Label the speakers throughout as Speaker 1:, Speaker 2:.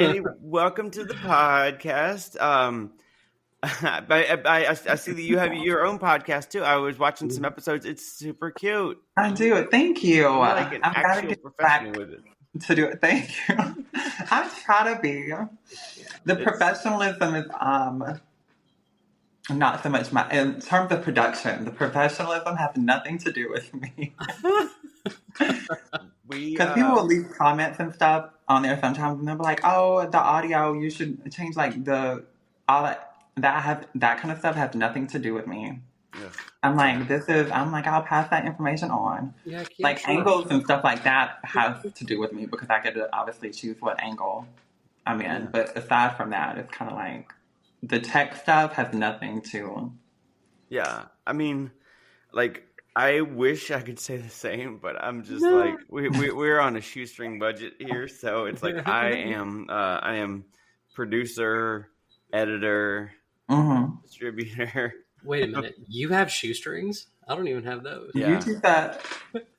Speaker 1: Andy, welcome to the podcast. I see that you have your own podcast too. I was watching some episodes. It's super cute.
Speaker 2: I do it. Thank you.
Speaker 1: You're like an
Speaker 2: I've got to
Speaker 1: actual
Speaker 2: get
Speaker 1: professional
Speaker 2: back
Speaker 1: with it.
Speaker 2: to do it. Thank you. I try to be. The professionalism is not so much my in terms of production. The professionalism has nothing to do with me. Because people will leave comments and stuff on there sometimes, and they'll be like, "Oh, the audio, you should change like all that kind of stuff has nothing to do with me."
Speaker 1: Yeah.
Speaker 2: I'm like, I'll pass that information on.
Speaker 3: Yeah,
Speaker 2: like angles and stuff like that has to do with me because I get to obviously choose what angle I'm in.
Speaker 1: Yeah.
Speaker 2: But aside from that, it's kind of like the tech stuff has nothing to.
Speaker 1: Yeah, I mean, like I wish I could say the same, but I'm just like we're on a shoestring budget here, so it's like I am producer, editor, distributor.
Speaker 3: Wait a minute, you have shoestrings? I don't even have those.
Speaker 1: Yeah.
Speaker 2: You do that.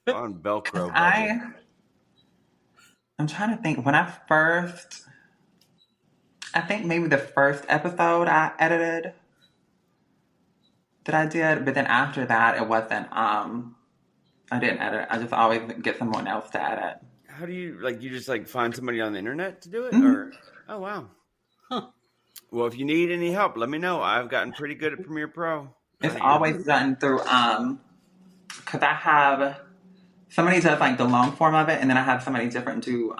Speaker 1: On Velcro budget.
Speaker 2: I'm trying to think. When I think maybe the first episode I edited that I did, but then after that it wasn't. I didn't edit. I just always get someone else to edit.
Speaker 1: How do you you just find somebody on the internet to do it, or oh wow,
Speaker 3: huh?
Speaker 2: Well,
Speaker 1: if you need any help, let me know. I've gotten pretty good at Premiere Pro.
Speaker 2: It's always done through because I have somebody does the long form of it, and then I have somebody different do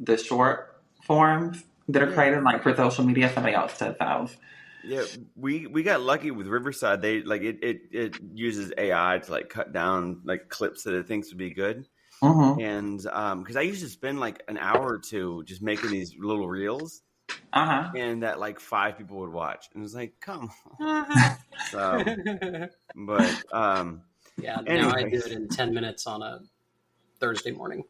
Speaker 2: the short forms that are created for social media. Somebody else does those.
Speaker 1: Yeah, we got lucky with Riverside. They it uses AI to cut down clips that it thinks would be good.
Speaker 2: Mm-hmm.
Speaker 1: And because I used to spend an hour or two just making these little reels. And that 5 people would watch, and it was come on. So, but
Speaker 3: yeah.
Speaker 1: Anyways.
Speaker 3: Now I do it in 10 minutes on a Thursday morning.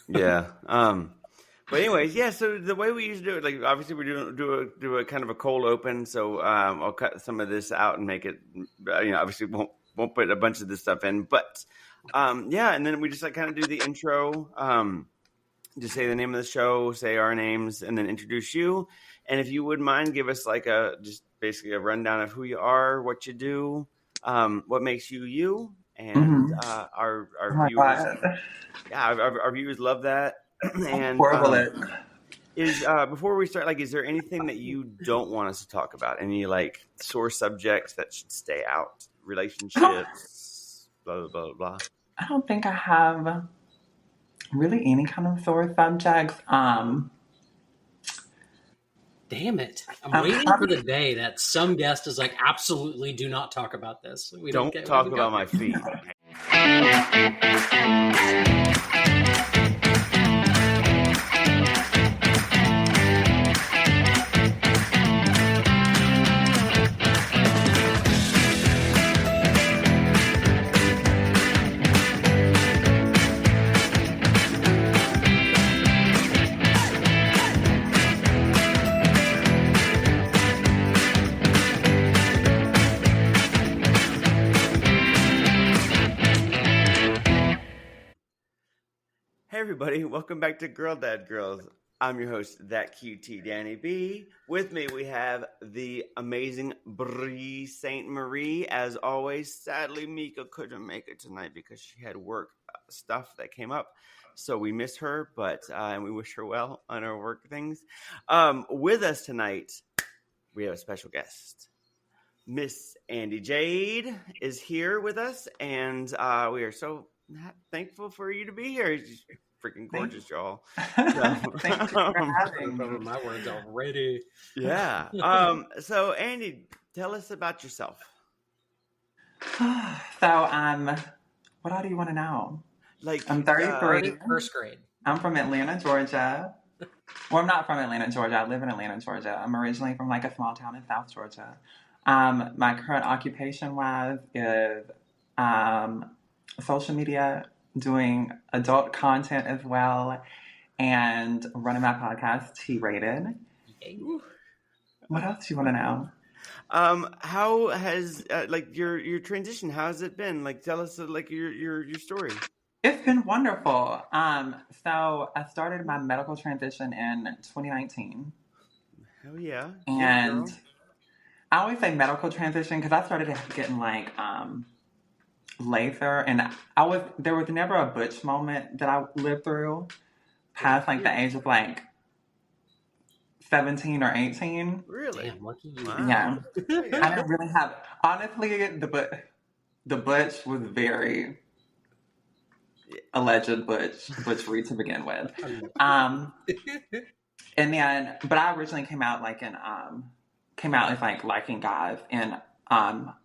Speaker 1: Yeah. But anyways, yeah. So the way we used to do it, obviously we do a kind of a cold open. So I'll cut some of this out and make it. Obviously won't put a bunch of this stuff in, but yeah. And then we just kind of do the intro. Just say the name of the show, say our names, and then introduce you. And if you wouldn't mind, give us just basically a rundown of who you are, what you do, what makes you you, and our viewers. Yeah, our viewers love that. And before we start, is there anything that you don't want us to talk about? Any sore subjects that should stay out? Relationships, blah blah blah blah.
Speaker 2: I don't think I have really any kind of sore subjects.
Speaker 3: Damn it. I'm waiting for the day that some guest is absolutely do not talk about this. We
Speaker 1: don't talk about my feet. Everybody, welcome back to Girl Dad Girls. I'm your host, That QT Danny B. With me, we have the amazing Bree St. Marie. As always, sadly, Mika couldn't make it tonight because she had work stuff that came up. So we miss her, but and we wish her well on her work things. With us tonight, we have a special guest. Miss Andy Jaide is here with us, and we are so thankful for you to be here. Freaking gorgeous, y'all.
Speaker 2: Thank you for having me.
Speaker 3: My words already.
Speaker 1: Yeah. So Andy, tell us about yourself.
Speaker 2: So what all do you want to know? I'm 33.
Speaker 3: First grade.
Speaker 2: I'm from Atlanta, Georgia. Well, I'm not from Atlanta, Georgia. I live in Atlanta, Georgia. I'm originally from a small town in South Georgia. My current occupation-wise is social media, doing adult content as well, and running my podcast, T-Rated. What else do you want to know?
Speaker 1: How has your transition? How has it been? Tell us your story.
Speaker 2: It's been wonderful. So I started my medical transition in 2019,
Speaker 1: Hell yeah. Get it,
Speaker 2: and
Speaker 1: girl.
Speaker 2: I always say medical transition because I started getting like laser, and there was never a butch moment that I lived through past like the age of like 17 or 18.
Speaker 1: Really?
Speaker 3: Damn, lucky you.
Speaker 1: Wow.
Speaker 2: Yeah,
Speaker 1: Oh,
Speaker 2: I
Speaker 1: yeah.
Speaker 2: didn't really have honestly the butch was very alleged butchery to begin with. Um, and then, but I originally came out as like liking guys in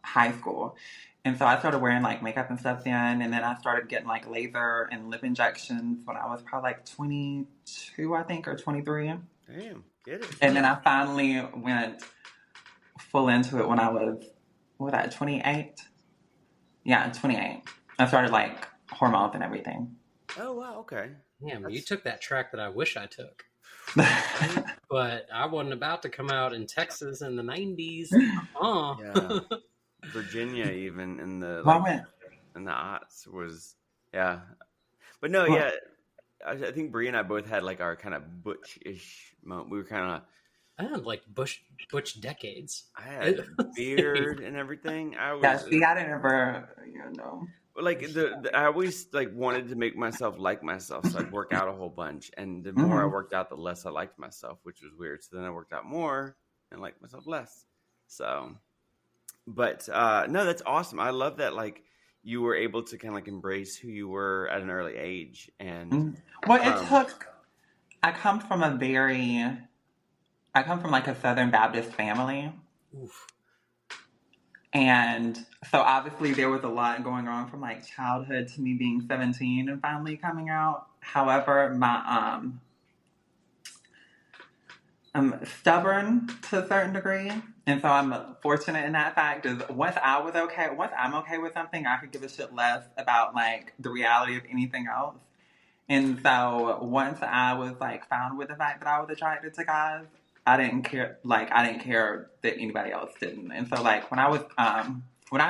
Speaker 2: high school, and so I started wearing like makeup and stuff then, and then I started getting like laser and lip injections when I was probably like 22, I think, or 23,
Speaker 1: Damn. Get it.
Speaker 2: and then I finally went full into it when I was what was that 28? Yeah, 28. I started like hormones and everything.
Speaker 1: Oh, wow. Okay.
Speaker 3: Damn, you took that track that I wish I took. But I wasn't about to come out in Texas in the 90s.
Speaker 1: Yeah. Virginia, even in the
Speaker 2: Well, I
Speaker 1: like
Speaker 2: went.
Speaker 1: in the aughts was, yeah. But no,
Speaker 2: Well,
Speaker 1: yeah. I think Bree and I both had like our kind of butch-ish moment. We were kind of.
Speaker 3: I had like butch decades.
Speaker 1: I had a beard and everything. I
Speaker 2: yeah,
Speaker 1: was
Speaker 2: see, I didn't ever,
Speaker 1: like I always like wanted to make myself like myself, so I'd work out a whole bunch. And the more I
Speaker 2: hmm
Speaker 1: worked out, the less I liked myself, which was weird. So then I worked out more and liked myself less. So, but no, that's awesome. I love that like you were able to kind of like embrace who you were at an early age. And
Speaker 2: Well,
Speaker 1: um,
Speaker 2: I come from I come from like a Southern Baptist family.
Speaker 3: Oof.
Speaker 2: And so obviously there was a lot going on from like childhood to me being 17 and finally coming out. However, I'm stubborn to a certain degree. And so I'm fortunate in that fact is once I'm okay with something, I could give a shit less about like the reality of anything else. And so once I was like found with the fact that I was attracted to guys, I didn't care that anybody else didn't. And so like when I was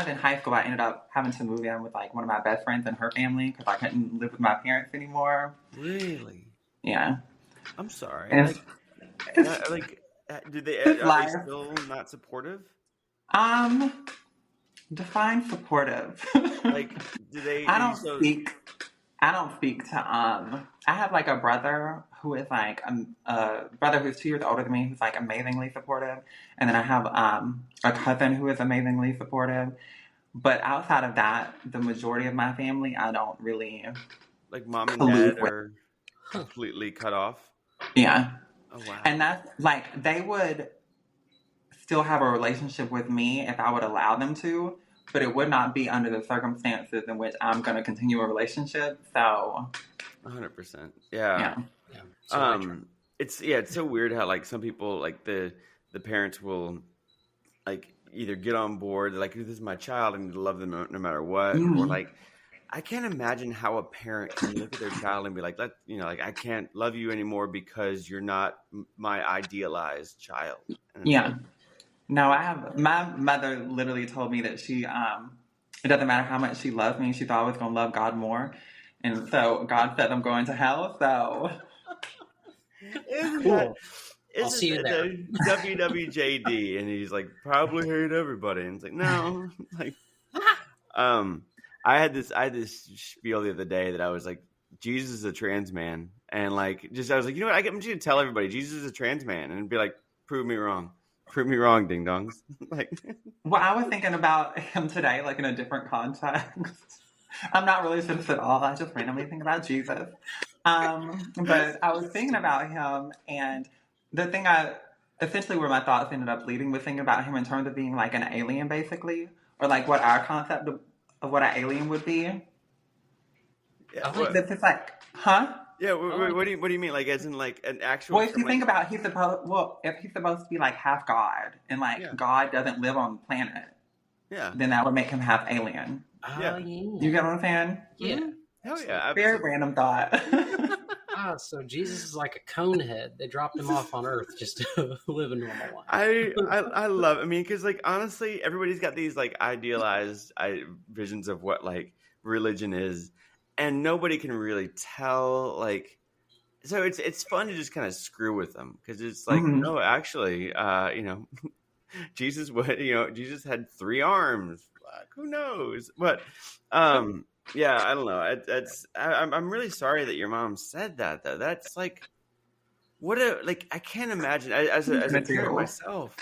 Speaker 2: in high school, I ended up having to move in with like one of my best friends and her family because I couldn't live with my parents anymore.
Speaker 1: really,
Speaker 2: Yeah,
Speaker 1: I'm sorry.
Speaker 2: and it's
Speaker 1: Like,
Speaker 2: it's
Speaker 1: are they
Speaker 2: life.
Speaker 1: still not supportive?
Speaker 2: Um, define supportive.
Speaker 1: Like, do they?
Speaker 2: I
Speaker 1: Do you
Speaker 2: don't
Speaker 1: so?
Speaker 2: speak. I don't speak to I have like a brother who is like a brother who's 2 years older than me who's like amazingly supportive, and then I have a cousin who is amazingly supportive. But outside of that, the majority of my family I don't really
Speaker 1: Like mom and dad
Speaker 2: collude with.
Speaker 1: are completely cut off.
Speaker 2: Yeah,
Speaker 1: Oh wow.
Speaker 2: and that's like they would still have a relationship with me if I would allow them to, but it would not be under the circumstances in which I'm going to continue a relationship. So,
Speaker 1: 100%. Yeah.
Speaker 2: yeah.
Speaker 3: Yeah. So I
Speaker 1: It's so weird how like some people like the parents will like either get on board like this is my child and love them no matter what, or
Speaker 2: Mhm.
Speaker 1: like I can't imagine how a parent can look at their child and be like, like I can't love you anymore because you're not my idealized child. And it's
Speaker 2: Yeah.
Speaker 1: like,
Speaker 2: No, I have my mother literally told me that it doesn't matter how much she loves me, she's always gonna love God more. And so God said I'm going to hell, so
Speaker 1: isn't that
Speaker 3: cool. I'll
Speaker 1: isn't
Speaker 3: see you
Speaker 1: that
Speaker 3: there.
Speaker 1: the WWJD? And he's like, probably hate everybody. And it's like, no, like, um, I had this spiel the other day that I was like, Jesus is a trans man, and like, just I was like, you know what? I'm just gonna tell everybody Jesus is a trans man, and be like, prove me wrong, ding dongs. Like,
Speaker 2: well, I was thinking about him today, like in a different context. I'm not religious at all. I just randomly think about Jesus. But I was thinking about him, and the thing essentially where my thoughts ended up leading was thinking about him in terms of being like an alien, basically, or like what our concept of what an alien would be.
Speaker 1: yeah,
Speaker 3: I like
Speaker 2: This is like, huh?
Speaker 1: yeah.
Speaker 3: I like
Speaker 1: What do you mean? Like, as in like an actual
Speaker 2: Well, if
Speaker 1: from
Speaker 2: you
Speaker 1: like,
Speaker 2: think about, if he's supposed to be like half God, and like
Speaker 1: yeah,
Speaker 2: God doesn't live on the planet,
Speaker 1: yeah,
Speaker 2: then that would make him half alien.
Speaker 1: yeah.
Speaker 2: You
Speaker 3: yeah.
Speaker 2: get what I'm saying?
Speaker 3: Yeah.
Speaker 1: Mm-hmm. Hell yeah,
Speaker 3: Absolutely.
Speaker 2: Very
Speaker 1: absolutely.
Speaker 2: random thought.
Speaker 3: So Jesus is like a cone head. They dropped him off on Earth just to live a normal life.
Speaker 1: I love. I mean, because like honestly, everybody's got these like idealized visions of what like religion is, and nobody can really tell. Like, so it's fun to just kind of screw with them because it's like,
Speaker 2: Mm-hmm.
Speaker 1: no, actually, Jesus would, Jesus had 3 arms. Like, who knows? But yeah, I don't know. I'm really sorry that your mom said that though. That's like, what a, like, I can't imagine as a parent
Speaker 2: Material.
Speaker 1: myself,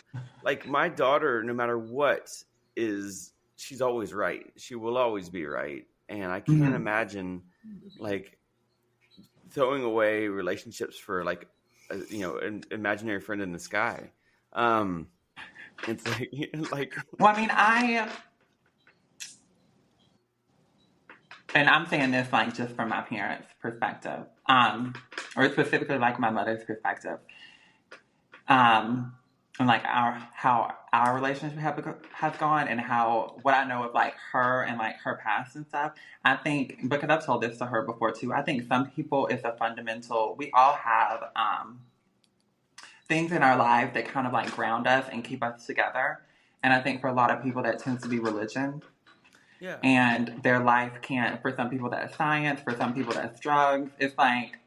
Speaker 1: like my daughter, no matter what, she's always right. She will always be right. And I can't
Speaker 2: Mm-hmm.
Speaker 1: imagine like throwing away relationships for like, an imaginary friend in the sky. It's like, like,
Speaker 2: Well, I mean, and I'm saying this like just from my parents' perspective, or specifically like my mother's perspective, and like how our relationship has gone, and how what I know of like her and like her past and stuff. I think because I've told this to her before too. I think some people it's a fundamental. We all have things in our life that kind of like ground us and keep us together. And I think for a lot of people that tends to be religion.
Speaker 1: yeah,
Speaker 2: And their life can't, for some people that's science, for some people that's drugs. It's like,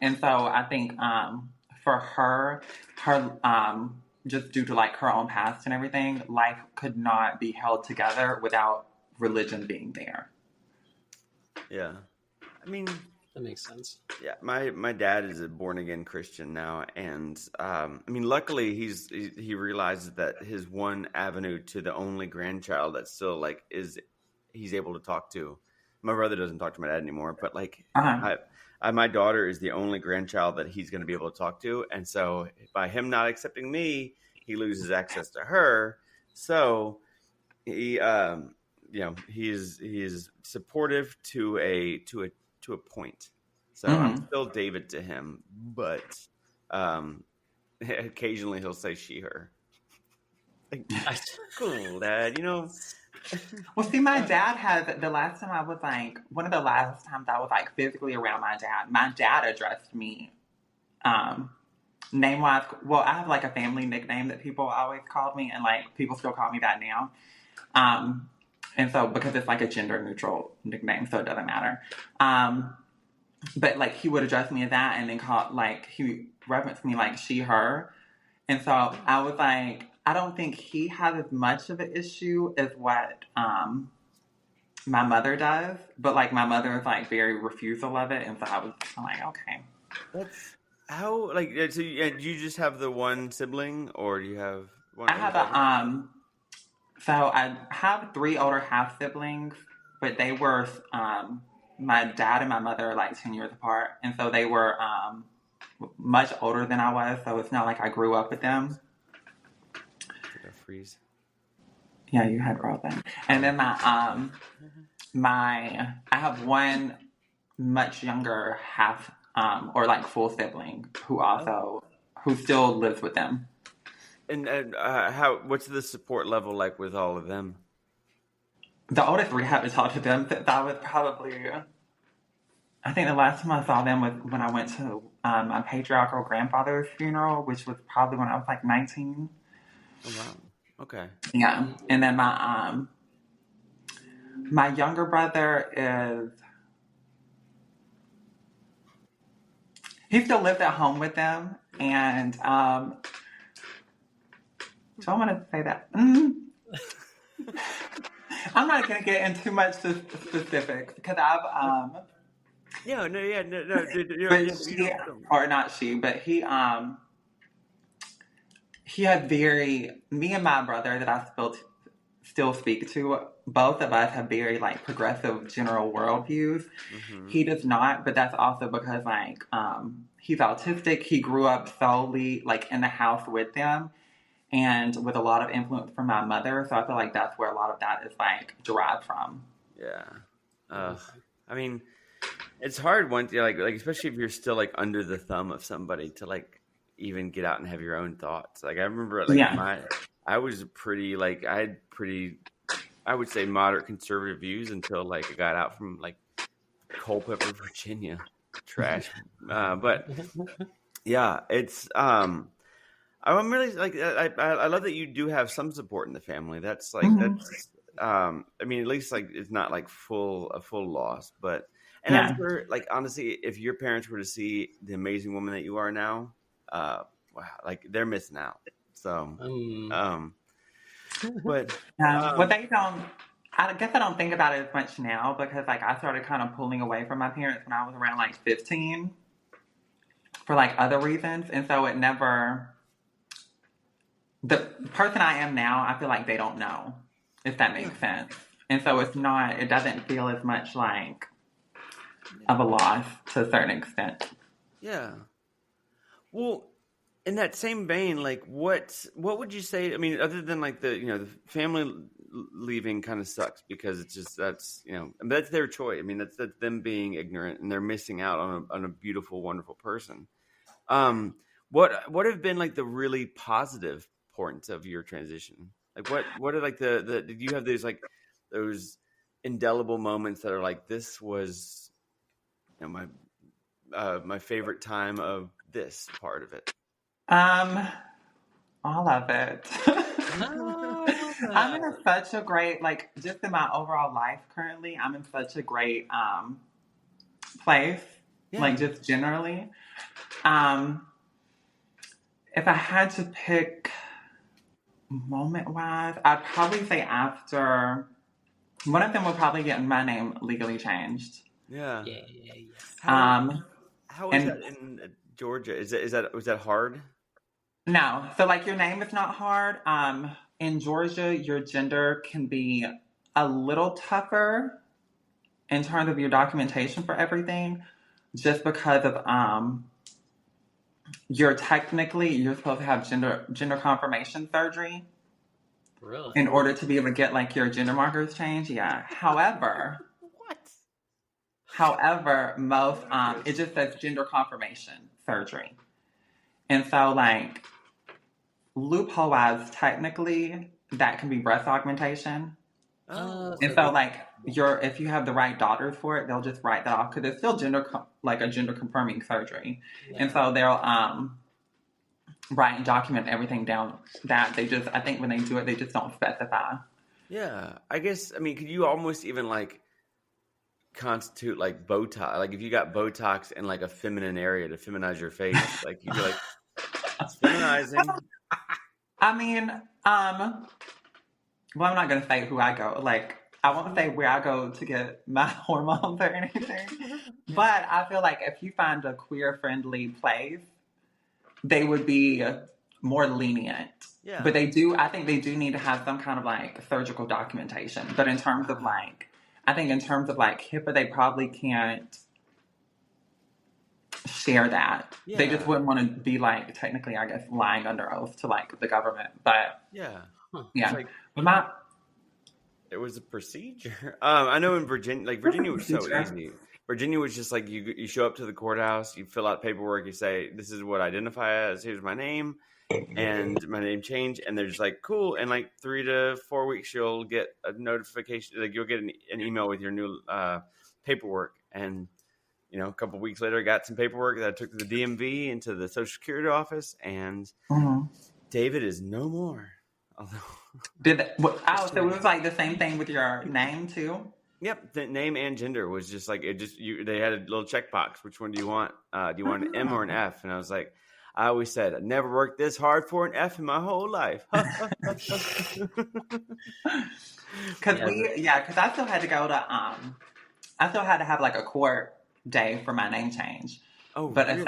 Speaker 2: and so I think for her, just due to like her own past and everything, life could not be held together without religion being there.
Speaker 1: yeah. I mean,
Speaker 3: That makes sense.
Speaker 1: yeah, my dad is a born again Christian now, and I mean, luckily he realizes that his one avenue to the only grandchild that still like he's able to talk to. My brother doesn't talk to my dad anymore, but like
Speaker 2: Uh-huh.
Speaker 1: my daughter is the only grandchild that he's going to be able to talk to, and so by him not accepting me, he loses access to her. So he, he is supportive to a point. So I'm
Speaker 2: Mm-hmm.
Speaker 1: still David to him, but occasionally he'll say she, her. Like,
Speaker 3: I,
Speaker 1: cool, Dad.
Speaker 2: Well, see, my dad has, the last time I was like, one of the last times I was like physically around my dad addressed me name wise. Well, I have like a family nickname that people always called me, and like people still call me that now. Um, and so because it's like a gender neutral nickname, so it doesn't matter. But like he would address me as that, and then call like he referenced me like she, her, and so I was like, I don't think he has as much of an issue as what my mother does, but like my mother is like very refusal of it, and so I'm like, okay.
Speaker 1: That's how, like, so do you just have the one sibling, or do you have one
Speaker 2: I
Speaker 1: other
Speaker 2: have
Speaker 1: sibling?
Speaker 2: so I have 3 older half siblings, but they were my dad and my mother are like 10 years apart, and so they were much older than I was. So it's not like I grew up with them.
Speaker 1: Did I freeze?
Speaker 2: Yeah, you had brought that. And then I have one much younger half or like full sibling
Speaker 1: Oh.
Speaker 2: who still lives with them.
Speaker 1: And what's the support level like with all of them?
Speaker 2: The oldest 3 haven't talked to them since I was probably. I think the last time I saw them was when I went to my patriarchal grandfather's funeral, which was probably when I was like 19.
Speaker 1: Oh, wow. Okay.
Speaker 2: Yeah, and then my younger brother is. He still lives at home with them, and so I want to say that. I'm not going to get into too much specifics because I've
Speaker 1: Yeah, no, yeah, no,
Speaker 2: but
Speaker 1: you
Speaker 2: she,
Speaker 1: don't.
Speaker 2: or not she, but he had me and my brother that I still speak to. Both of us have very like progressive general worldviews.
Speaker 1: Mm-hmm.
Speaker 2: He does not, but that's also because like he's autistic. He grew up solely like in the house with them, and with a lot of influence from my mother. So I feel like that's where a lot of that is like derived from.
Speaker 1: Yeah. I mean, it's hard once you like especially if you're still like under the thumb of somebody to like even get out and have your own thoughts. Like I remember like
Speaker 2: Yeah.
Speaker 1: I was pretty like I had pretty I would say moderate conservative views until like I got out from like Culpeper, Virginia. Trash. But yeah, it's I'm really like I love that you do have some support in the family. That's like
Speaker 2: Mm-hmm.
Speaker 1: that's I mean at least like it's not like a full loss, but And I'm sure, like, honestly, if your parents were to see the amazing woman that you are now, wow, like they're missing out. So, but
Speaker 2: Well, they don't. I guess I don't think about it as much now because like I started kind of pulling away from my parents when I was around like 15 for like other reasons, and so it never. The person I am now, I feel like they don't know, if that makes sense. And so it's not. It doesn't feel as much like of a loss to a certain extent.
Speaker 1: yeah. Well, in that same vein, like what would you say? I mean, other than like the family leaving kind of sucks because it's just that's their choice. I mean, that's them being ignorant and they're missing out on a beautiful, wonderful person. What have been like the really positive points of your transition? Like what are like the did you have those indelible moments that are like this was my favorite time of this part of it?
Speaker 2: All of it. I'm in such a great, like, just in my overall life currently, I'm in such a great place, like, just generally. If I had to pick moment-wise, I'd probably say after, one of them would probably get my name legally changed.
Speaker 1: Yeah.
Speaker 2: How
Speaker 1: is that in Georgia? Was that hard?
Speaker 2: No. So like your name is not hard. In Georgia, your gender can be a little tougher in terms of your documentation for everything, just because of you're supposed to have gender confirmation surgery.
Speaker 3: Really?
Speaker 2: In order to be able to get like your gender markers changed. Yeah. However, most it just says gender confirmation surgery. And so like loophole wise, technically that can be breast augmentation. And so like if you have the right doctors for it, they'll just write that off because it's still like a gender confirming surgery. Yeah. And so they'll write and document everything down that I think when they do it, they just don't specify.
Speaker 1: Yeah. I guess, I mean, could you almost even like constitute like Botox? Like if you got Botox in like a feminine area to feminize your face, like you'd be like, it's feminizing.
Speaker 2: I mean, well, I'm not going to say who I go. Like, I won't say where I go to get my hormones or anything. But I feel like if you find a queer-friendly place, they would be more lenient. Yeah. But I think they do need to have some kind of like surgical documentation. But in terms of like, I think in terms of like HIPAA, they probably can't share that. Yeah. They just wouldn't want to be like technically, I guess, lying under oath to like the government. But yeah. Like,
Speaker 1: it was a procedure. I know in Virginia, Virginia was so easy. Virginia was just like you show up to the courthouse, you fill out paperwork, you say this is what I identify as. Here's my name, and my name change, and they're just like cool. And like 3 to 4 weeks, you'll get a notification. Like you'll get an email with your new paperwork, and a couple of weeks later, I got some paperwork that I took to the DMV and to the Social Security office, and David is no more.
Speaker 2: So it was like the same thing with your name too?
Speaker 1: Yep, the name and gender was just like they had a little checkbox. Which one do you want? Do you want an M or an F? And I was like, I always said I never worked this hard for an F in my whole life.
Speaker 2: Because I still had to go to I still had to have like a court day for my name change. Oh, but really?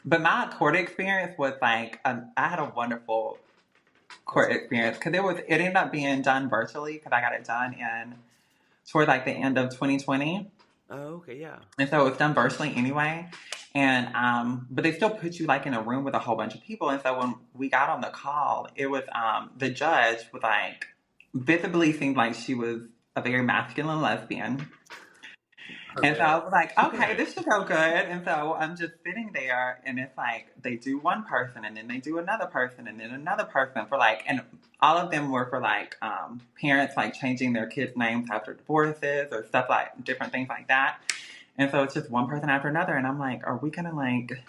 Speaker 2: But my court experience was like I had a wonderful court experience because it ended up being done virtually because I got it done toward like the end of 2020.
Speaker 1: Oh, okay, yeah.
Speaker 2: And so it was done virtually anyway. And but they still put you like in a room with a whole bunch of people. And so when we got on the call, it was the judge was like visibly seemed like she was a very masculine lesbian. And so I was like, okay, this should go good. And so I'm just sitting there, and it's like they do one person, and then they do another person, and then another person for like, and all of them were for like parents like changing their kids' names after divorces or stuff like different things like that. And so it's just one person after another, and I'm like, are we gonna like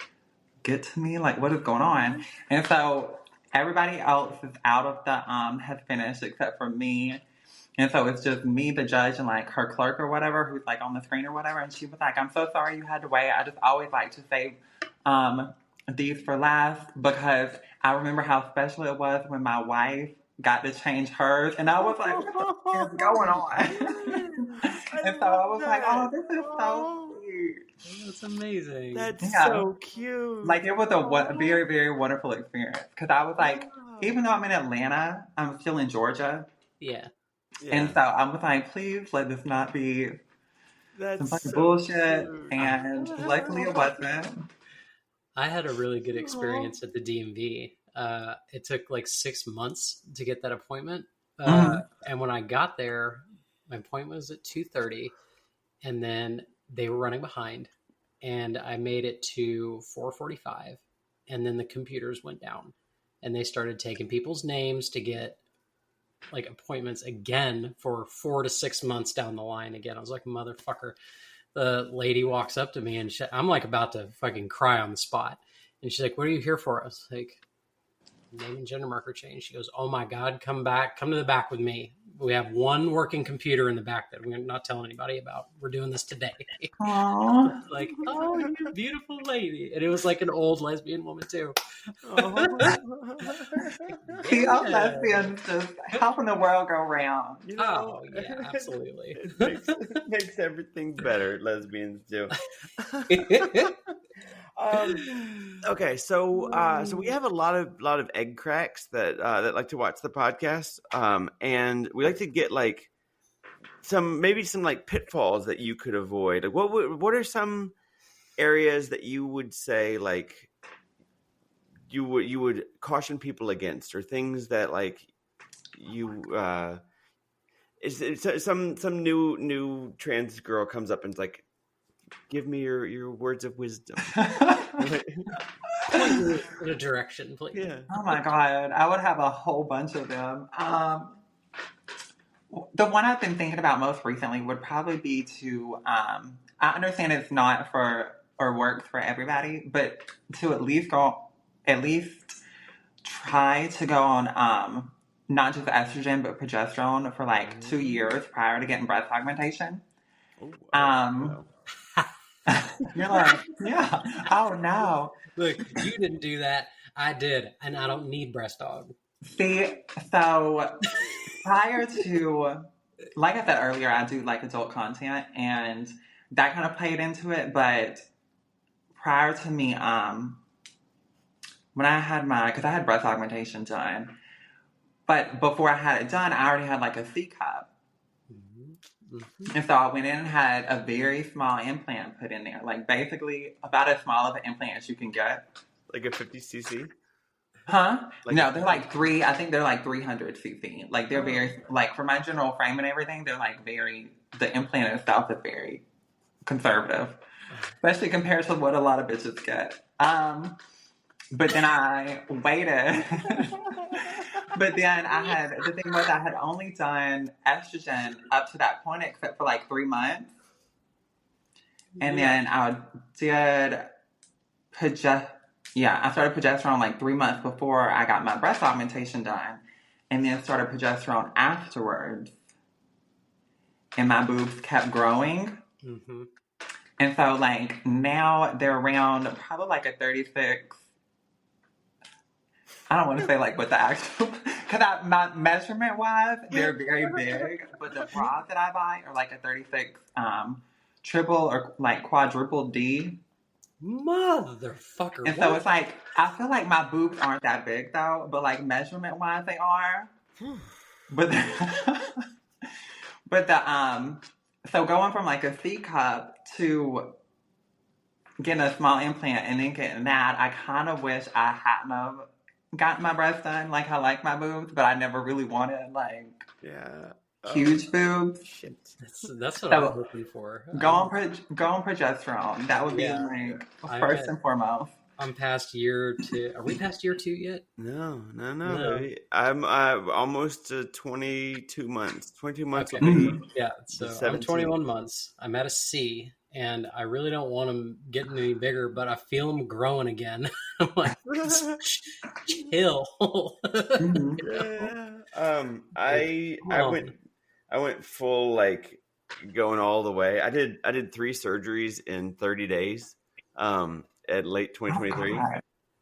Speaker 2: get to me? Like, what is going on? And so everybody else is out of the has finished except for me. And so it's just me, the judge, and like her clerk or whatever, who's like on the screen or whatever. And she was like, "I'm so sorry you had to wait. I just always like to save these for last because I remember how special it was when my wife got to change hers." And I was like, "What the fuck is going on?" And so I was like, "Oh, this is so sweet."
Speaker 3: That's amazing.
Speaker 1: That's so cute.
Speaker 2: Like, it was a very, very wonderful experience. Because I was like, even though I'm in Atlanta, I'm still in Georgia.
Speaker 3: Yeah.
Speaker 2: And so I was like, please let this not be some fucking bullshit.
Speaker 1: Cute.
Speaker 2: And luckily it wasn't.
Speaker 3: I had a really good experience at the DMV. It took like 6 months to get that appointment. And when I got there, my appointment was at 2:30, and then they were running behind, and I made it to 4:45, and then the computers went down, and they started taking people's names to get like appointments again for 4 to 6 months down the line again. I was like, motherfucker. The lady walks up to me, and I'm like about to fucking cry on the spot. And she's like, "What are you here for?" I was like, "Name and gender marker change." She goes, "Oh my God, come to the back with me. We have one working computer in the back that we're not telling anybody about. We're doing this today."
Speaker 2: Aww.
Speaker 3: Like, "Oh, you beautiful lady." And it was like an old lesbian woman too.
Speaker 2: See, us lesbians just helping the world go round.
Speaker 1: You know,
Speaker 3: Oh, yeah, absolutely.
Speaker 1: It makes everything better. Lesbians do. Okay, so we have a lot of egg cracks that like to watch the podcast, and we like to get like some like pitfalls that you could avoid. Like, what are some areas that you would say like you would caution people against, or things that like you is some new trans girl comes up and's like, "Give me your words of wisdom."
Speaker 3: Point me in a direction, please.
Speaker 1: Yeah.
Speaker 2: Oh my God, I would have a whole bunch of them. The one I've been thinking about most recently would probably be to, I understand it's not for, or works for everybody, but to at least try to go on, not just estrogen, but progesterone for like 2 years prior to getting breast augmentation.
Speaker 1: Wow.
Speaker 2: You're like, yeah. Oh no.
Speaker 3: Look, you didn't do that. I did, and I don't need breast aug.
Speaker 2: See, so prior to, like I said earlier, I do like adult content, and that kind of played into it. But prior to me, when I had because I had breast augmentation done, but before I had it done, I already had like a C cup.
Speaker 3: Mm-hmm.
Speaker 2: And so I went in and had a very small implant put in there, like basically about as small of an implant as you can get.
Speaker 1: Like a 50cc?
Speaker 2: Huh?
Speaker 1: Like
Speaker 2: no, they're like I think they're like 300cc. Like they're very, like for my general frame and everything, they're like the implant itself is very conservative, especially compared to what a lot of bitches get. But then I waited. But then the thing was I had only done estrogen up to that point except for like 3 months. And then I did I started progesterone like 3 months before I got my breast augmentation done. And then started progesterone afterwards. And my boobs kept growing.
Speaker 3: Mm-hmm.
Speaker 2: And so like now they're around probably like a 36. I don't want to say like what the actual, because my measurement wise, they're very big, but the bras that I buy are like a 36 triple or like quadruple D.
Speaker 3: Motherfucker.
Speaker 2: And so it's like, I feel like my boobs aren't that big though, but like measurement wise they are. But so going from like a C cup to getting a small implant and then getting that, I kind of wish I hadn't have got my breasts done. Like I like my boobs, but I never really wanted like huge boobs.
Speaker 1: Shit.
Speaker 3: That's what I'm hoping for.
Speaker 2: Go on progesterone. That would be like first and foremost.
Speaker 3: I'm past year 2. Are we past year 2 yet?
Speaker 1: No. I'm almost 22 months. 22 months
Speaker 3: Okay.
Speaker 1: will be.
Speaker 3: Yeah, so
Speaker 1: 17.
Speaker 3: I'm 21 months. I'm at a C, and I really don't want them getting any bigger, but I feel them growing again. I'm like, chill.
Speaker 1: Yeah. I went I went full like going all the way. I did 3 surgeries in 30 days. At late
Speaker 2: Oh
Speaker 1: 2023.
Speaker 2: God.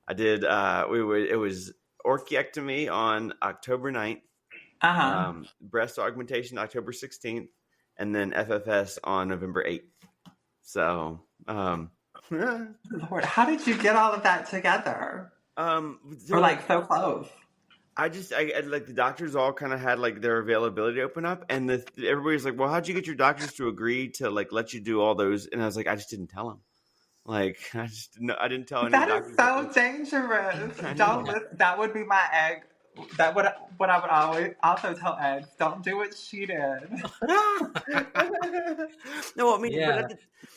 Speaker 1: I did. It was orchiectomy on October 9th,
Speaker 2: Uh-huh.
Speaker 1: breast augmentation October 16th, and then FFS on November 8th. So,
Speaker 2: Lord, how did you get all of that together? Or
Speaker 1: so like
Speaker 2: like so close?
Speaker 1: I like the doctors all kind of had like their availability open up, and everybody's like, "Well, how'd you get your doctors to agree to like let you do all those?" And I was like, "I just didn't tell them. Like, I didn't tell any
Speaker 2: That is
Speaker 1: doctors."
Speaker 2: so dangerous.
Speaker 1: I
Speaker 2: Don't
Speaker 1: know.
Speaker 2: listen. That would be my egg. That would what I would always also tell eggs. Don't do what she did.
Speaker 1: No, I mean,
Speaker 3: Yeah.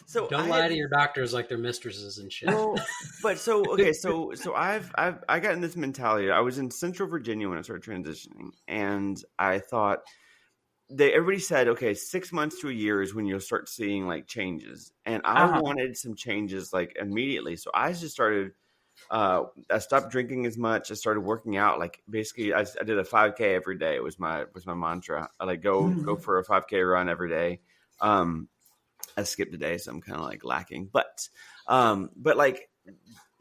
Speaker 1: so
Speaker 3: Don't
Speaker 1: I
Speaker 3: lie
Speaker 1: had
Speaker 3: to your doctors like they're mistresses and shit.
Speaker 1: well, but so okay, so I got in this mentality. I was in Central Virginia when I started transitioning, and I thought everybody said, okay, 6 months to a year is when you'll start seeing like changes, and I
Speaker 2: Uh-huh.
Speaker 1: wanted some changes like immediately. So I just started. I stopped drinking as much. I started working out. Like basically, I did a 5K every day. It was my mantra. I like go
Speaker 2: Mhm.
Speaker 1: for a 5K run every day. I skipped a day, so I'm kind of like lacking. But like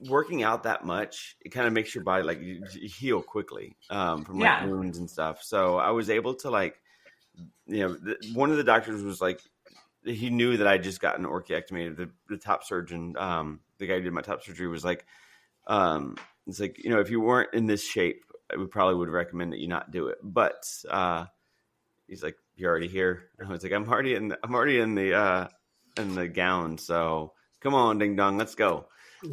Speaker 1: working out that much, it kind of makes your body like you heal quickly from like
Speaker 2: Yeah.
Speaker 1: wounds and stuff. So I was able to like, one of the doctors was like, he knew that I just got an orchiectomy. The top surgeon, the guy who did my top surgery was like, it's like, if you weren't in this shape, we probably would recommend that you not do it. But he's like, you're already here. And I was like, I'm already in the gown. So come on, ding dong, let's go. So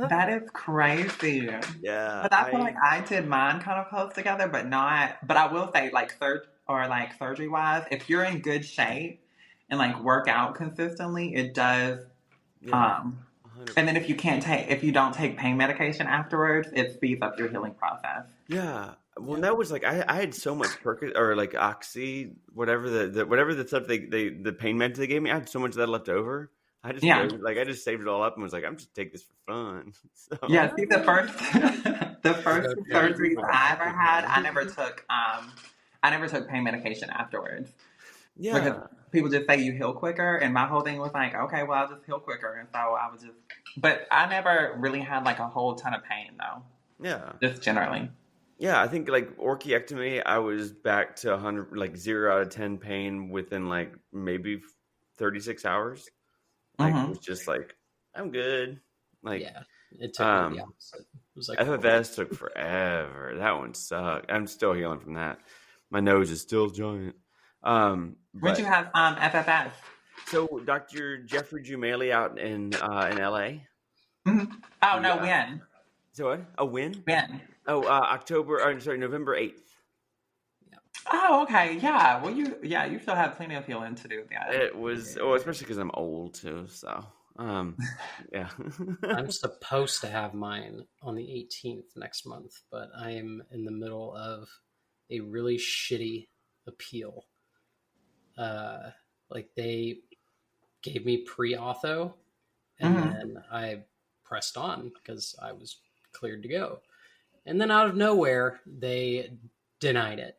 Speaker 2: That is crazy.
Speaker 1: yeah,
Speaker 2: But I feel like I did mine kind of close together, but not. But I will say, like surgery wise, if you're in good shape and like work out consistently, it does.
Speaker 1: yeah,
Speaker 2: Um, and then
Speaker 1: 100%.
Speaker 2: if you don't take pain medication afterwards, it speeds up your healing process.
Speaker 1: Yeah. Well,
Speaker 3: Yeah.
Speaker 1: that was like I had so much or like oxy, whatever whatever the stuff the pain meds they gave me. I had so much of that left over.
Speaker 2: Yeah,
Speaker 1: I just saved it all up and was like, I'm just take this for fun. So
Speaker 2: yeah. See, the first the first
Speaker 3: Go check.
Speaker 2: surgeries I ever had, I never took pain medication afterwards because
Speaker 1: yeah,
Speaker 2: people just say you heal quicker, and my whole thing was like, okay, well, I'll just heal quicker, and so I was just. But I never really had like a whole ton of pain though,
Speaker 1: yeah.
Speaker 2: just generally.
Speaker 1: Yeah, I think like orchiectomy, I was back to 100, like 0 out of 10 pain within like maybe 36 hours. Like it was
Speaker 2: Hmm.
Speaker 1: just like I'm good. Like
Speaker 3: Yeah. It took me the
Speaker 1: um,
Speaker 3: opposite. It was like 4 weeks.
Speaker 1: FFS took forever. That one sucked. I'm still healing from that. My nose is still giant.
Speaker 2: When'd you
Speaker 1: But
Speaker 2: have FFS?
Speaker 1: so Dr. Jeffrey Jumeli out in LA.
Speaker 2: Hmm. Oh
Speaker 1: He
Speaker 2: no, when?
Speaker 1: so what? A win?
Speaker 2: When?
Speaker 1: Oh, November 8th.
Speaker 2: Oh, okay, yeah. Well, you still have plenty of healing to do then.
Speaker 1: It was especially because I'm old too. So yeah.
Speaker 3: I'm supposed to have mine on the 18th next month, but I am in the middle of a really shitty appeal. Like they gave me pre-auth, and
Speaker 2: Hmm.
Speaker 3: then I pressed on because I was cleared to go. And then out of nowhere, they denied it,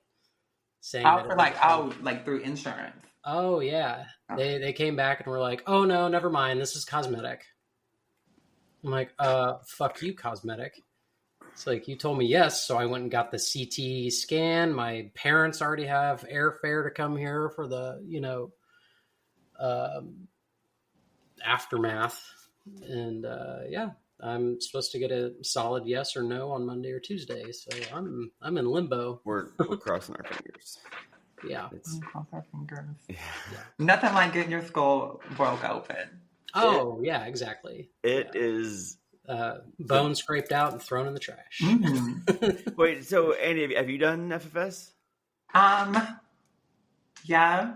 Speaker 3: saying
Speaker 2: Oh,
Speaker 3: that
Speaker 2: for
Speaker 3: it was
Speaker 2: like through insurance.
Speaker 3: oh yeah.
Speaker 2: Oh.
Speaker 3: They came back and were like, oh no, never mind, this is cosmetic. I'm like, fuck you, cosmetic. It's like, you told me yes, so I went and got the CT scan. My parents already have airfare to come here for the, um, aftermath. And yeah, I'm supposed to get a solid yes or no on Monday or Tuesday. So I'm in limbo.
Speaker 1: we're crossing our fingers.
Speaker 3: Yeah.
Speaker 1: It's
Speaker 2: Cross our fingers.
Speaker 1: yeah.
Speaker 2: Nothing like getting your skull broke open.
Speaker 3: Oh yeah, exactly.
Speaker 1: It
Speaker 3: Yeah.
Speaker 1: is
Speaker 3: Bone scraped out and thrown in the trash.
Speaker 2: Mm-hmm.
Speaker 1: Wait, so Andy, have you done FFS?
Speaker 2: Yeah.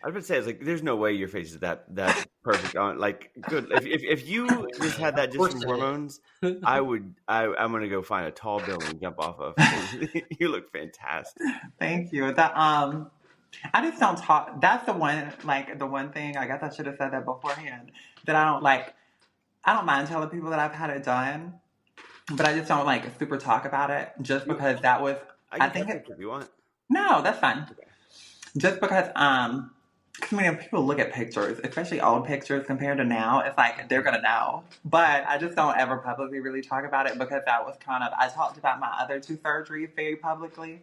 Speaker 1: I was about to say, it's like, there's no way your face is that perfect on like good. If you just had that just from hormones, I'm gonna go find a tall building and jump off of. You look fantastic.
Speaker 2: Thank you. I just don't talk. That's the one thing. I guess I should have said that beforehand. That I don't like. I don't mind telling people that I've had it done, but I just don't like super talk about it. Just because that was.
Speaker 1: I
Speaker 2: I
Speaker 1: can
Speaker 2: think
Speaker 1: touch it if you want.
Speaker 2: No, that's fine. Just because, when people look at pictures, especially old pictures compared to now, it's like they're gonna know. But I just don't ever publicly really talk about it because that was I talked about my other 2 surgeries very publicly.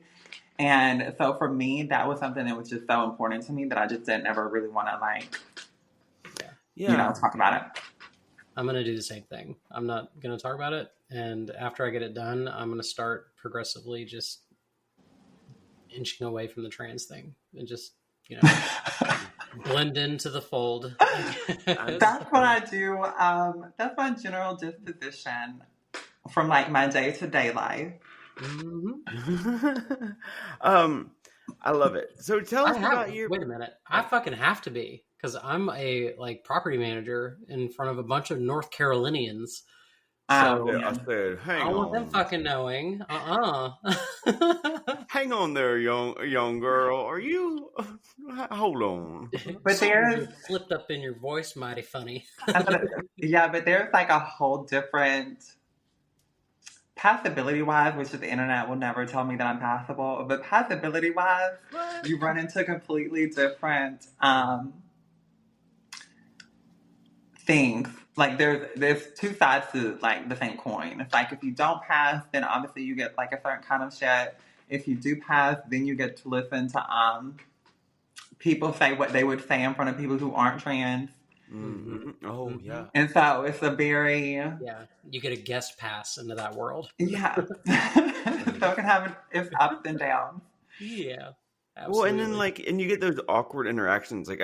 Speaker 2: And so for me, that was something that was just so important to me that I just didn't ever really want to talk about it.
Speaker 3: I'm going to do the same thing. I'm not going to talk about it. And after I get it done, I'm going to start progressively just inching away from the trans thing and just, blend into the fold.
Speaker 2: That's what I do. That's my general disposition from like my day-to-day life.
Speaker 1: Mm-hmm. I love it. So tell us about your...
Speaker 3: Wait a minute. I fucking have to be, because I'm a property manager in front of a bunch of North Carolinians. So
Speaker 1: I said, hang on.
Speaker 3: I want them fucking knowing.
Speaker 1: Hang on there, young girl. Are you? Hold on.
Speaker 2: But there's
Speaker 3: flipped up in your voice, mighty funny.
Speaker 2: Yeah, but there's like a whole different passability-wise, which the internet will never tell me that I'm passable. But passability-wise, you run into completely different things. Like there's 2 sides to like the same coin. It's like if you don't pass, then obviously you get like a certain kind of shit. If you do pass, then you get to listen to people say what they would say in front of people who aren't trans.
Speaker 1: Mm-hmm. Oh yeah.
Speaker 2: And so it's a very
Speaker 3: you get a guest pass into that world.
Speaker 2: Yeah. So it can have its ups and downs.
Speaker 3: Yeah. Absolutely.
Speaker 1: Well, and then and you get those awkward interactions. Like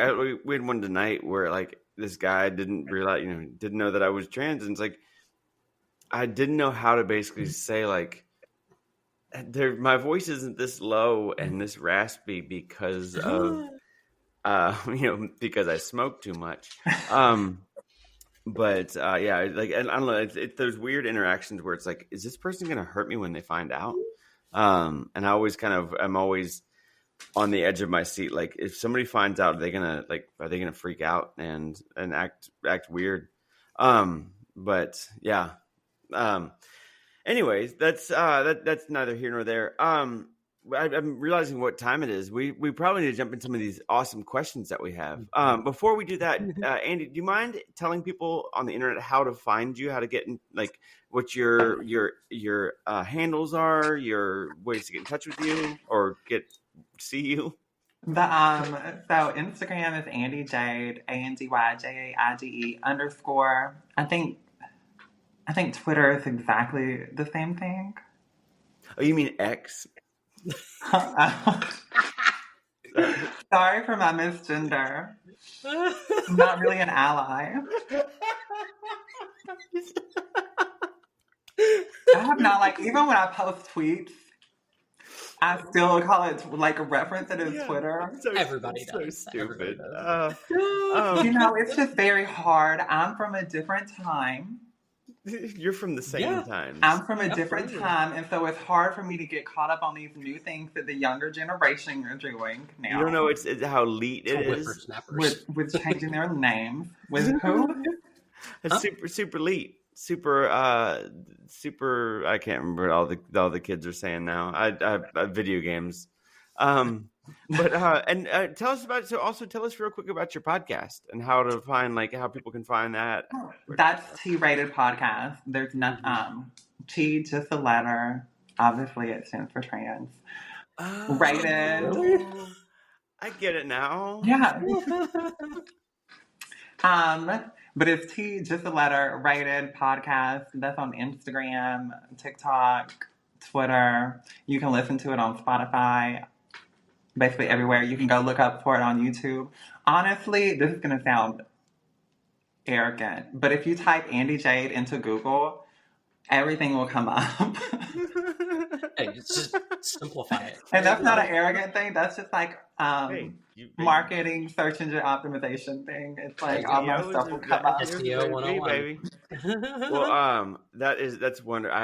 Speaker 1: we had one tonight where like this guy didn't realize, didn't know that I was trans, and it's like I didn't know how to basically say like, my voice isn't this low and this raspy because of because I smoke too much. But and I don't know, it's those weird interactions where it's like, is this person going to hurt me when they find out? And I'm always on the edge of my seat. Like if somebody finds out, are they gonna freak out and act weird? But yeah. Anyways, that's neither here nor there. I'm realizing what time it is. We probably need to jump into some of these awesome questions that we have. Before we do that, Andy, do you mind telling people on the internet how to find you, how to get in, like what your handles are, your ways to get in touch with you or see you?
Speaker 2: So Instagram is Andy Jaide, ANDYJAIDE _ I think Twitter is exactly the same thing.
Speaker 1: Oh, you mean X?
Speaker 2: Sorry for my misgender. I'm not really an ally. I have not, even when I post tweets, I still call it, reference it as Twitter.
Speaker 3: Everybody does.
Speaker 1: So stupid.
Speaker 3: Does.
Speaker 2: It's just very hard. I'm from a different time.
Speaker 1: You're from the same time.
Speaker 2: I'm from a different time, and so it's hard for me to get caught up on these new things that the younger generation are doing now.
Speaker 1: You don't know it's how elite it is
Speaker 2: with changing their names. With who?
Speaker 1: It's super elite. Super. I can't remember what all the kids are saying now. I video games. But tell us about. So also tell us real quick about your podcast and how to find how people can find that.
Speaker 2: That's T-rated podcast. There's not T, just a letter. Obviously, it stands for trans. Rated.
Speaker 1: I get it now.
Speaker 2: Yeah. But it's T, just a letter, rated podcast. That's on Instagram, TikTok, Twitter. You can listen to it on Spotify. Basically everywhere. You can go look up for it on YouTube. Honestly, this is going to sound arrogant, but if you type Andy Jaide into Google, everything will come up.
Speaker 3: Hey, just simplify it.
Speaker 2: And that's not an arrogant thing. That's just marketing, search engine optimization thing. It's all my stuff will come up.
Speaker 3: SEO 101,
Speaker 1: baby. Well, that's wonderful.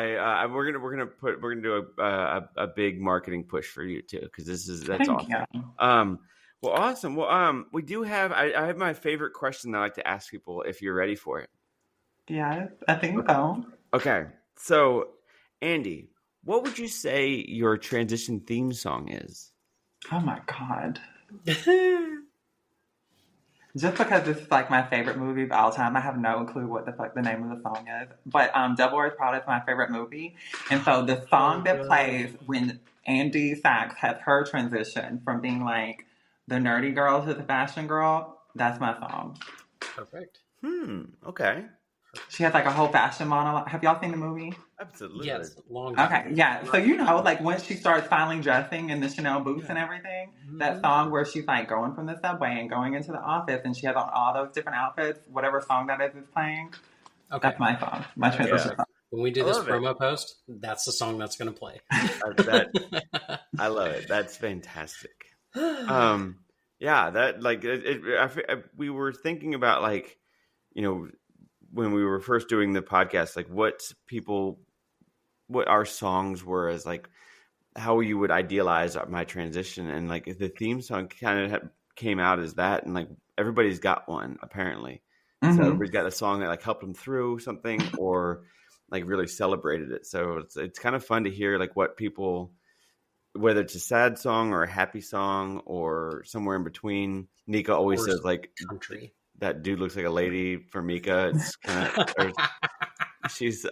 Speaker 1: We're gonna do a big marketing push for you too, because that's awesome.
Speaker 2: You.
Speaker 1: Well, awesome. Well, we do have. I have my favorite question that I like to ask people. If you're ready for it.
Speaker 2: Yeah, I think so.
Speaker 1: Okay, so Andy, what would you say your transition theme song is?
Speaker 2: Oh my God. Just because this is like my favorite movie of all time, I have no clue what the fuck the name of the song is. But Devil Wears Prada is my favorite movie. And so the song that plays when Andy Sachs has her transition from being like the nerdy girl to the fashion girl, that's my song.
Speaker 3: Perfect.
Speaker 1: Okay.
Speaker 2: She has like a whole fashion monologue. Have y'all seen the movie?
Speaker 1: Absolutely.
Speaker 3: Yes, long
Speaker 2: Okay,
Speaker 3: time.
Speaker 2: yeah. So like when she starts finally dressing in the Chanel boots and everything, that song where she's like going from the subway and going into the office, and she has on all those different outfits. Whatever song that is playing.
Speaker 3: Okay.
Speaker 2: That's my song. My transition song.
Speaker 3: When we do
Speaker 1: I
Speaker 3: this
Speaker 1: love it.
Speaker 3: promo post, that's the song that's going to play.
Speaker 1: I love it. That's fantastic. Yeah, that like we were thinking about like, you know, when we were first doing the podcast, like what our songs were as like how you would idealize my transition, and like the theme song kind of came out as that, and like everybody's got one apparently. So everybody's got a song that like helped them through something or like really celebrated it. So it's kind of fun to hear like what people, whether it's a sad song or a happy song or somewhere in between. Nika always says like
Speaker 3: country.
Speaker 1: That dude looks like a lady for Mika. It's kind of she's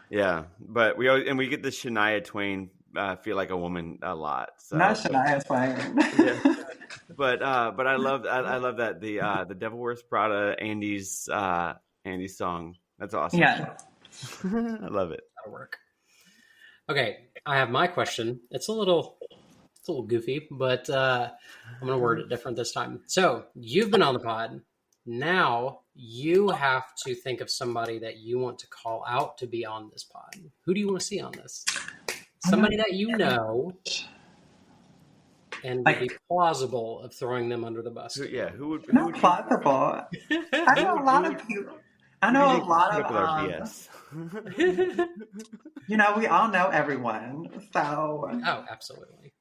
Speaker 1: yeah, but we get the Shania Twain feel like a woman a lot. So.
Speaker 2: Not Shania Twain.
Speaker 1: Yeah. But I love that the Devil Wears Prada Andy's song. That's awesome.
Speaker 2: Yeah.
Speaker 1: I love it.
Speaker 3: That'll work. Okay, I have my question. It's a little goofy, but I'm going to word it different this time. So you've been on the pod. Now you have to think of somebody that you want to call out to be on this pod. Who do you want to see on this? Somebody that you know and would be plausible of throwing them under the bus.
Speaker 1: Who would
Speaker 2: not plausible. I know a lot of people. I know a lot of
Speaker 1: yes.
Speaker 2: You know, we all know everyone. So
Speaker 3: oh, absolutely.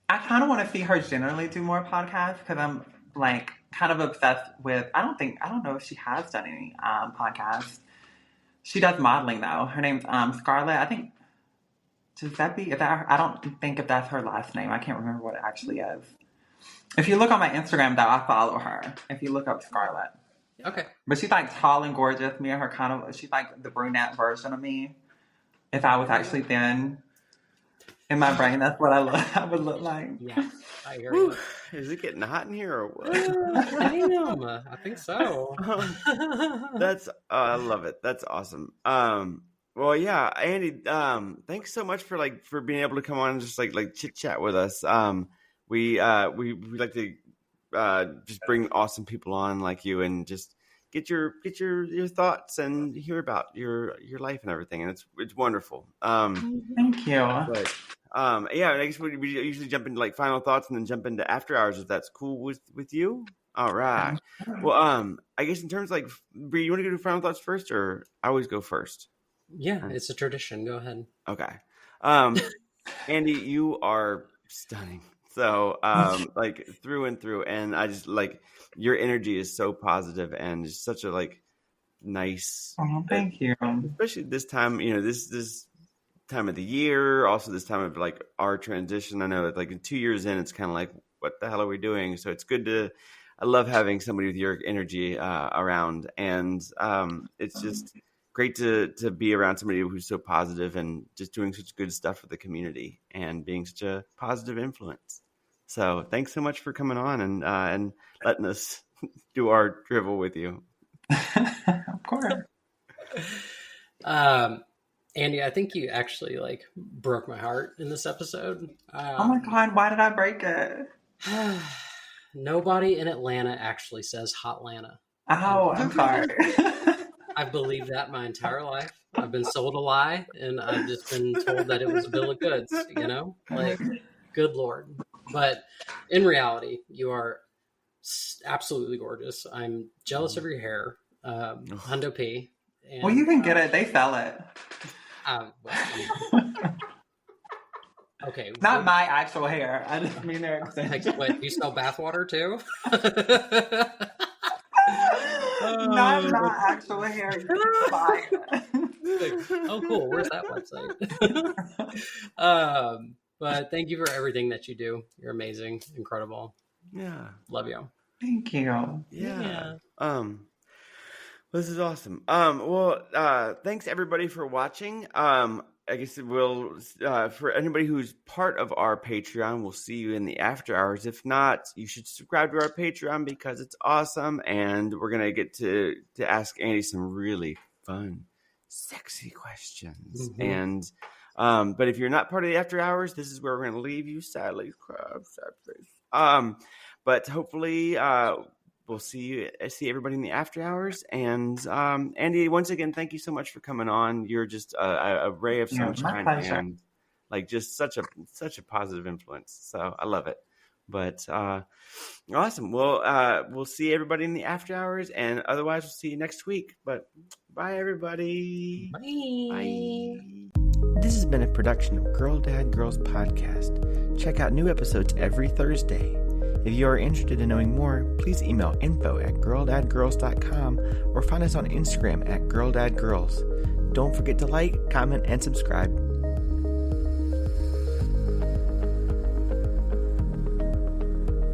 Speaker 2: I kind of want to see her generally do more podcasts because I'm like kind of obsessed with. I don't know if she has done any podcasts. She does modeling though. Her name's Scarlett. I think Giuseppe. I don't think if that's her last name. I can't remember what it actually is. If you look on my Instagram though, I follow her. If you look up Scarlett.
Speaker 3: Okay.
Speaker 2: But she's like tall and gorgeous. Me and her kind of. She's like the brunette version of me. If I was actually thin. In my brain, that's what I would look like.
Speaker 3: Yeah, I hear you.
Speaker 1: Is it getting hot in here or what?
Speaker 3: Damn, I think so.
Speaker 1: I love it. That's awesome. Well, yeah, Andy. Thanks so much for being able to come on and just like chit chat with us. We like to just bring awesome people on like you and just get your thoughts and hear about your life and everything, and it's wonderful.
Speaker 2: Thank you.
Speaker 1: But, yeah, I guess we usually jump into like final thoughts and then jump into after hours if that's cool with you. All right. Well, I guess in terms of like, Bree, you want to go to final thoughts first, or I always go first?
Speaker 3: Yeah, it's a tradition. Go ahead.
Speaker 1: Okay. Andy, you are stunning. So, like through and through, and I just like your energy is so positive and just such a like nice.
Speaker 2: Oh, thank you.
Speaker 1: Especially this time, this time of the year, also this time of like our transition. I know that like in 2 years in, it's kind of like, what the hell are we doing? So it's good I love having somebody with your energy around, and it's just great to be around somebody who's so positive and just doing such good stuff for the community and being such a positive influence. So thanks so much for coming on and letting us do our drivel with you.
Speaker 2: Of course.
Speaker 3: Andy, I think you actually like broke my heart in this episode.
Speaker 2: Oh my God, why did I break it?
Speaker 3: Nobody in Atlanta actually says Hotlanta.
Speaker 2: Oh, I'm sorry.
Speaker 3: I've believed that my entire life. I've been sold a lie, and I've just been told that it was a bill of goods, Like, good Lord. But in reality, you are absolutely gorgeous. I'm jealous of your hair. Hundo P. And,
Speaker 2: well, you can get it. They sell it.
Speaker 3: Okay.
Speaker 2: Not my actual hair. I just mean they're expensive.
Speaker 3: Wait, you sell bathwater too?
Speaker 2: Not actual hair. You can buy
Speaker 3: Like, oh, cool. Where's that website? But thank you for everything that you do. You're amazing, incredible.
Speaker 1: Yeah,
Speaker 3: love you.
Speaker 2: Thank you.
Speaker 1: Yeah. This is awesome. Thanks everybody for watching. I guess we'll for anybody who's part of our Patreon, we'll see you in the after hours. If not, you should subscribe to our Patreon because it's awesome, and we're gonna get to ask Andy some really fun, sexy questions. And but if you're not part of the after hours, this is where we're gonna leave you. Sadly, sad face. But hopefully, we'll see everybody in the after hours. And Andy, once again, thank you so much for coming on. You're just a ray of sunshine and like just such a positive influence. So I love it. But awesome. Well, we'll see everybody in the after hours, and otherwise we'll see you next week. But bye, everybody.
Speaker 3: Bye.
Speaker 1: This has been a production of Girl Dad Girls Podcast. Check out new episodes every Thursday. If you are interested in knowing more, please email info@girldadgirls.com or find us on Instagram @girldadgirls. Don't forget to like, comment, and subscribe.